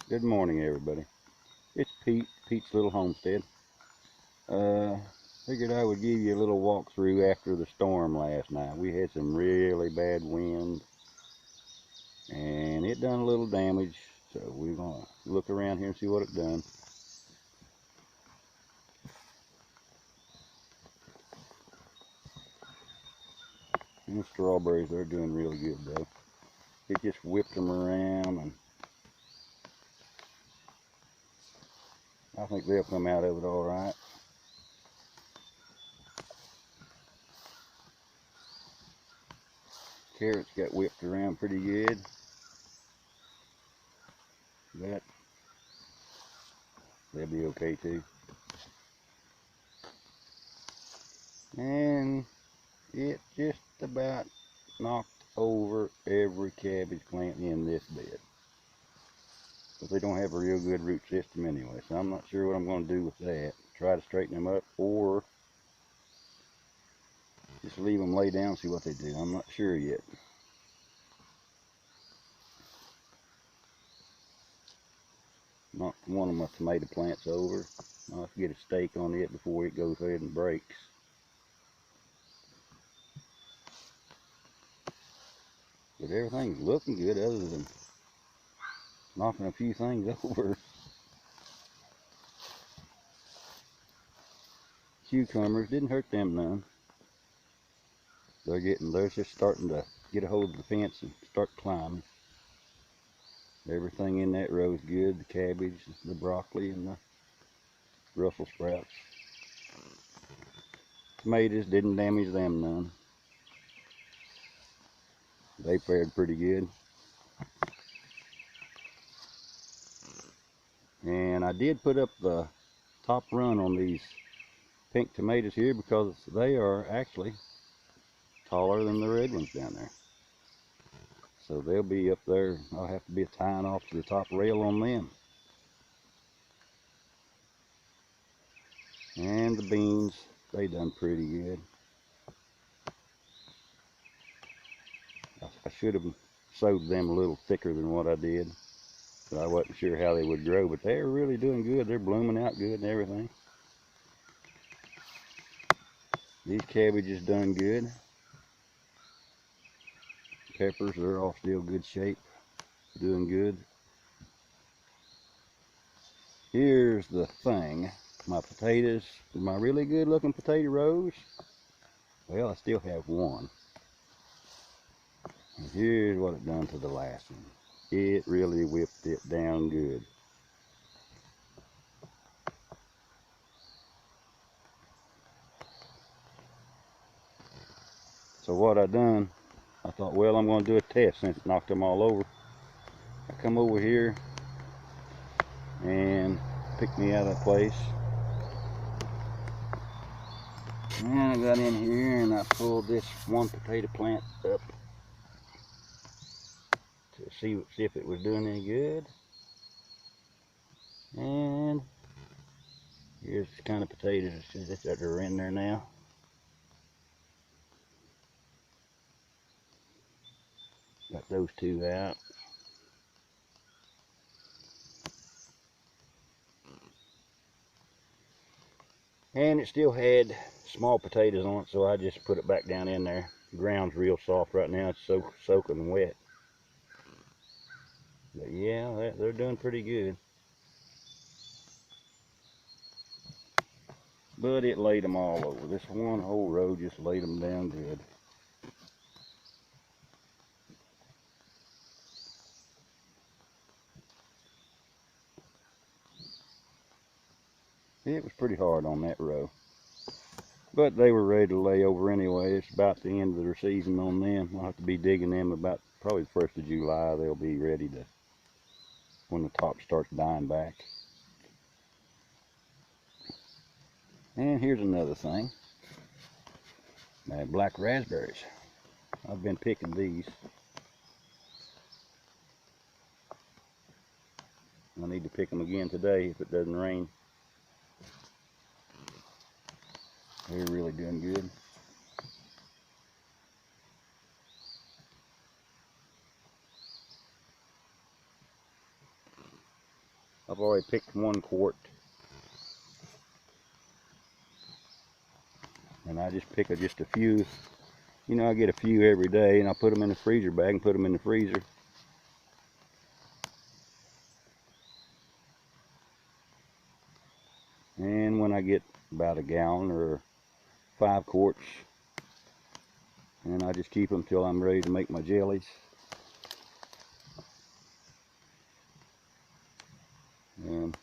Good morning, everybody. It's Pete's Little Homestead. Figured I would give you a little walkthrough after the storm last night. We had some really bad wind, and it done a little damage. So we're gonna look around here and see what it done. These strawberries, they're doing really good though. It just whipped them around, and I think they'll come out of it all right. Carrots got whipped around pretty good, but they'll be okay too. And it just about knocked over every cabbage plant in this bed. But they don't have a real good root system anyway, so I'm not sure what I'm going to do with that. Try to straighten them up, or just leave them lay down and see what they do. I'm not sure yet. Knocked one of my tomato plants over. I'll have to get a stake on it before it goes ahead and breaks. But everything's looking good other than knocking a few things over. Cucumbers didn't hurt them none. They're just starting to get a hold of the fence and start climbing. Everything in that row is good. The cabbage, the broccoli, and the Brussels sprouts. Tomatoes didn't damage them none. They fared pretty good. And I did put up the top run on these pink tomatoes here because they are actually taller than the red ones down there. So they'll be up there. I'll have to be tying off to the top rail on them. And the beans, they done pretty good. I should have sowed them a little thicker than what I did. But I wasn't sure how they would grow, but they're really doing good. They're blooming out good and everything. These cabbages done good. Peppers, they're all still good shape, doing good. Here's the thing. My potatoes, my really good looking potato rows, well, I still have one. And here's what it done to the last one. It really whipped it down good. So what I done, I thought, well, I'm going to do a test since it knocked them all over. I come over here and picked me out of place. And I got in here and I pulled this one potato plant up to see if it was doing any good. And here's the kind of potatoes that are in there now. Got those two out. And it still had small potatoes on it, so I just put it back down in there. The ground's real soft right now. It's soaking wet. But yeah, they're doing pretty good. But it laid them all over. This one whole row just laid them down good. It was pretty hard on that row. But they were ready to lay over anyway. It's about the end of their season on them. I'll have to be digging them about probably the 1st of July. They'll be ready to, when the top starts dying back. And here's another thing. Black raspberries. I've been picking these. I need to pick them again today if it doesn't rain. They're really doing good. I've already picked 1 quart. And I just pick just a few. You know, I get a few every day, and I put them in the freezer bag and put them in the freezer. And when I get about a gallon or 5 quarts, and I just keep them till I'm ready to make my jellies. And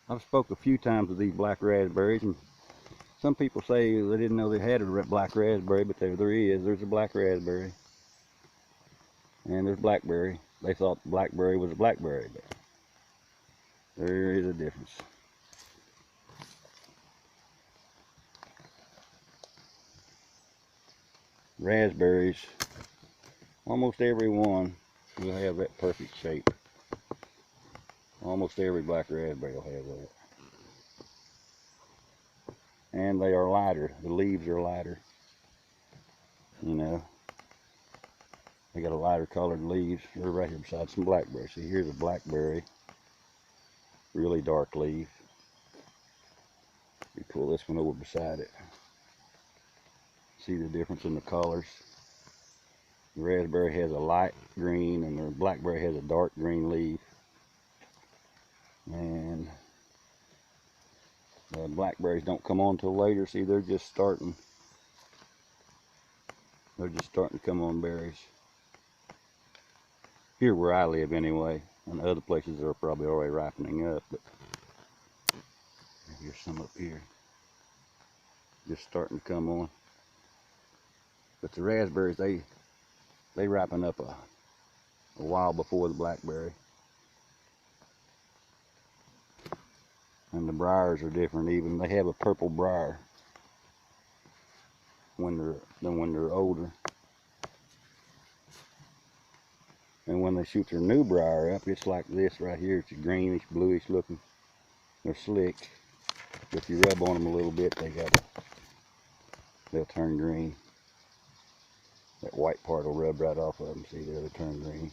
I've spoke a few times of these black raspberries, and some people say they didn't know they had a black raspberry, but there is. There's a black raspberry, and there's blackberry. They thought blackberry was a blackberry, but there is a difference. Raspberries, almost every one will have that perfect shape. Almost every black raspberry will have that. And they are lighter. The leaves are lighter. You know, they got a lighter colored leaves. They're right here beside some blackberries. See, here's a blackberry, really dark leaf. You pull this one over beside it. See the difference in the colors. The raspberry has a light green, and the blackberry has a dark green leaf. And the blackberries don't come on till later. See, they're just starting. They're just starting to come on berries. Here where I live anyway. And other places are probably already ripening up. But here's some up here. Just starting to come on. But the raspberries, they ripen up a while before the blackberry. And the briars are different even. They have a purple briar when they're older. And when they shoot their new briar up, it's like this right here. It's greenish, bluish looking. They're slick. If you rub on them a little bit, they'll turn green. That white part will rub right off of them. See, they'll turn green.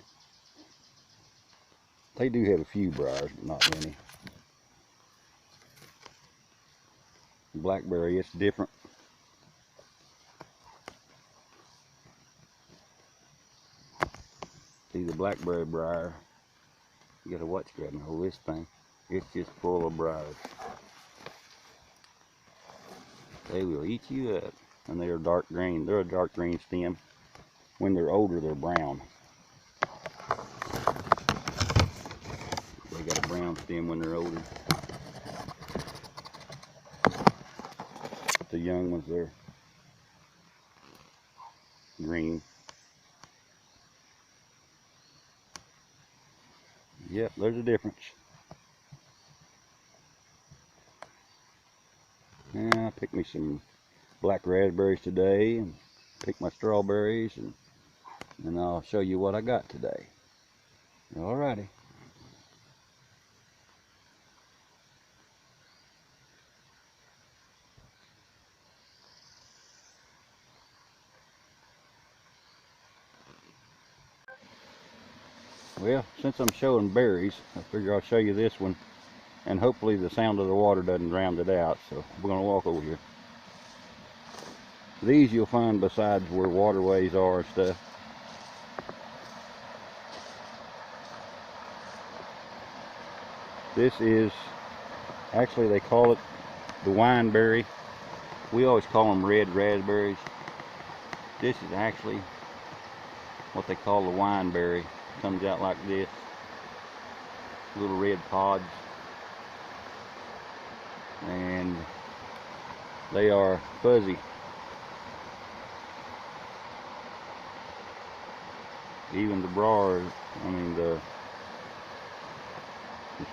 They do have a few briars, but not many. Blackberry, it's different. See the blackberry briar. You gotta watch grabbing hold of this thing. It's just full of briars. They will eat you up. And they are dark green. They're a dark green stem. When they're older, they're brown. They got a brown stem when they're older. The young ones, they're green. Yep, there's a difference. Yeah, I picked me some black raspberries today, and picked my strawberries, and I'll show you what I got today. Alrighty. Well, since I'm showing berries, I figure I'll show you this one, and hopefully the sound of the water doesn't drown it out, so we're going to walk over here. These you'll find besides where waterways are and stuff. This is, actually they call it the wineberry. We always call them red raspberries. This is actually what they call the wineberry. Comes out like this, little red pods, and they are fuzzy. Even the briars, I mean the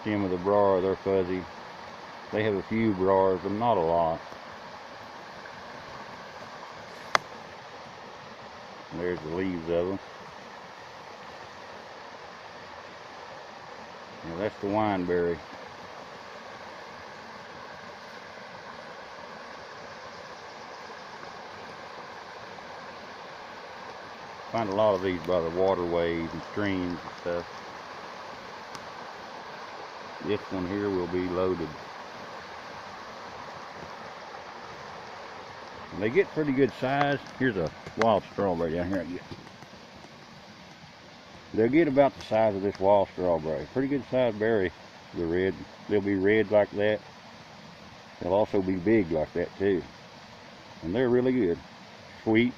stem of the briar, they're fuzzy. They have a few briars, but not a lot. And there's the leaves of them. Now that's the wineberry. Find a lot of these by the waterways and streams and stuff. this one here will be loaded. And they get pretty good size. Here's a wild strawberry down here. They'll get about the size of this wild strawberry. Pretty good size berry. The red, they'll be red like that. They'll also be big like that too. And they're really good. Sweet.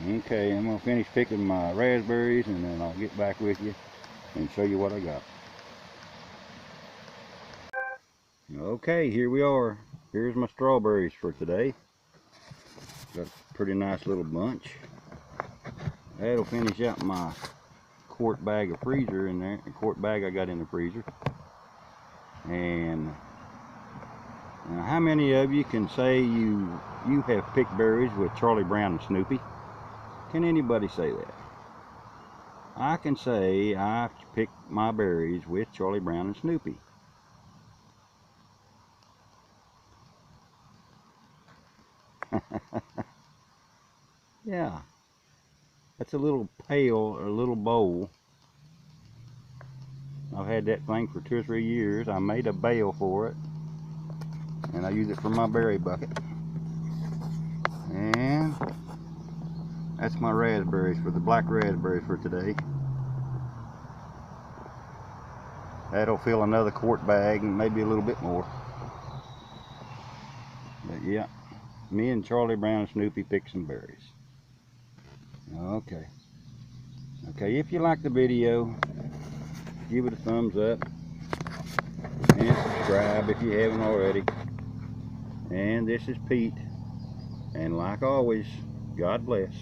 Okay, I'm gonna finish picking my raspberries and then I'll get back with you and show you what I got. Okay, here we are. Here's my strawberries for today. Got a pretty nice little bunch. That'll finish out my quart bag of freezer in there. A quart bag I got in the freezer. And now, how many of you can say you have picked berries with Charlie Brown and Snoopy? Can anybody say that? I can say I've picked my berries with Charlie Brown and Snoopy. Yeah, that's a little pail or a little bowl. I've had that thing for 2 or 3 years. I made a bale for it, and I use it for my berry bucket. And that's my raspberries, for the black raspberries for today. That'll fill another quart bag and maybe a little bit more. But yeah, me and Charlie Brown and Snoopy picked some berries. Okay. Okay, if you like the video, give it a thumbs up and subscribe if you haven't already. And this is Pete, and like always, God bless.